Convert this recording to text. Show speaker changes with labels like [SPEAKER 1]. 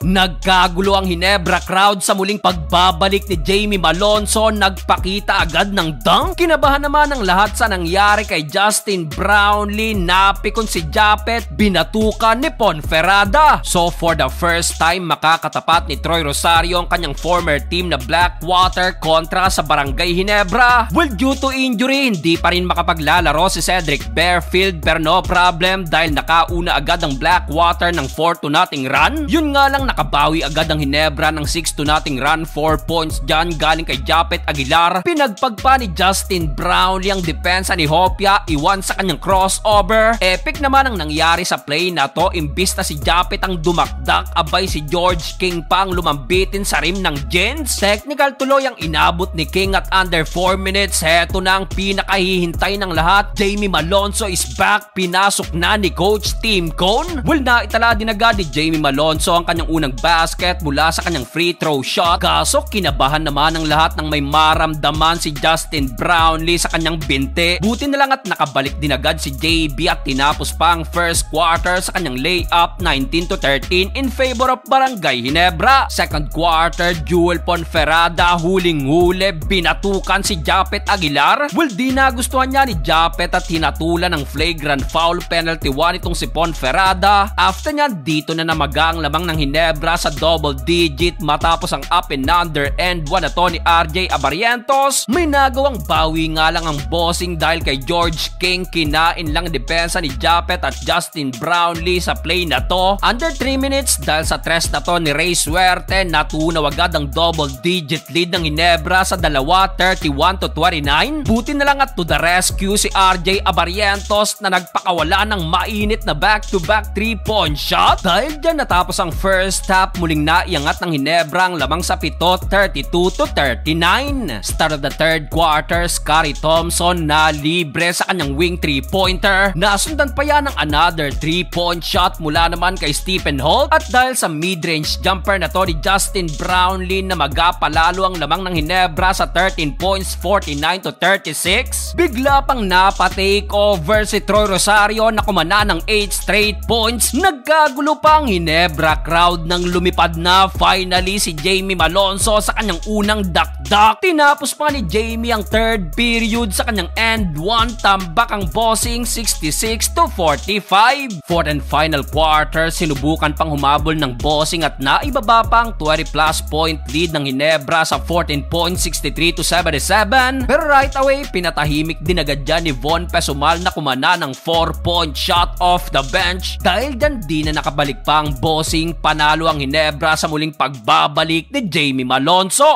[SPEAKER 1] Nagkagulo ang Ginebra crowd sa muling pagbabalik ni Jamie Malonzo, nagpakita agad ng dunk. Kinabahan naman ang lahat sa nangyari kay Justin Brownlee, napikon si Japet, binatukan ni Ponferrada. So for the first time makakatapat ni Troy Rosario ang kanyang former team na Blackwater kontra sa Barangay Ginebra. Well, due to injury, hindi pa rin makapaglalaro si Cedric Bearfield, pero no problem dahil nakauna agad ang Blackwater ng 4-0 run. Yun nga lang, nakabawi agad ang Ginebra ng 6-0 run, 4 points dyan galing kay Japet Aguilar. Pinagpagpa ni Justin Brownlee ang depensa ni Hopia, iwan sa kanyang crossover. Epic naman ang nangyari sa play na to, imbis na si Japet ang dumakdak, abay si George King pang lumambitin sa rim ng Jens. Technical tuloy ang inabot ni King at under 4 minutes, heto na ang pinakahihintay ng lahat. Jamie Malonzo is back, pinasok na ni Coach Tim Cone. Well, naitala din agad ni Jamie Malonzo ang kanyang unang basket mula sa kanyang free throw shot, kaso kinabahan naman ang lahat nang may maramdaman si Justin Brownlee sa kanyang binte. Buti na lang at nakabalik din agad si JB at tinapos pa ang first quarter sa kanyang layup, 19-13 in favor of Barangay Ginebra. Second quarter, Jewel Ponferrada huling-huli, binatukan si Japet Aguilar. Well, di nagustuhan niya ni Japet at hinatulan ng flagrant foul, penalty 1 itong si Ponferrada. After niya, dito na namaga ang lamang ng Ginebra sa double digit matapos ang up and under and 1 na to ni RJ Abarientos. May nagawang bawi nga lang ang bossing dahil kay George King, kinain lang depensa ni Japet at Justin Brownlee sa play na to. Under 3 minutes dahil sa tres na to ni Ray Suerte, natunaw agad ang double digit lead ng Ginebra sa dalawa, 31-29. Buti na lang at to the rescue si RJ Abarientos na nagpakawala ng mainit na back-to-back 3-point shot. Dahil dyan natapos ang first half, muling naiangat ng Ginebra ang lamang sa pito, 32-39. Start of the third quarter, Scottie Thompson na libre sa kanyang wing 3-pointer. Nasundan pa yan ng another 3-point shot mula naman kay Stephen Holt, at dahil sa mid-range jumper na to ni Justin Brownlee na magapalalo ang lamang ng Ginebra sa 13 points, 49-36. Bigla pang napa-take over si Troy Rosario na kumana ng 8 straight points. Nagkagulo pa ang Ginebra crowd nang lumipad na finally si Jamie Malonzo sa kanyang unang dakdak. Tinapos pa ni Jamie ang third period sa kanyang end 1, tambak ang bossing 66-45. Fourth and final quarter, sinubukan pang humabol ng bossing at naibaba pa ang 20+ point lead ng Ginebra sa 14 points, 63-77. Pero right away, pinatahimik din agad dyan ni Von Pesumal na kumana ng 4-point shot off the bench. Dahil dyan di na nakabalik pa ang bossing, panalo ang Ginebra sa muling pagbabalik ni Jamie Malonzo.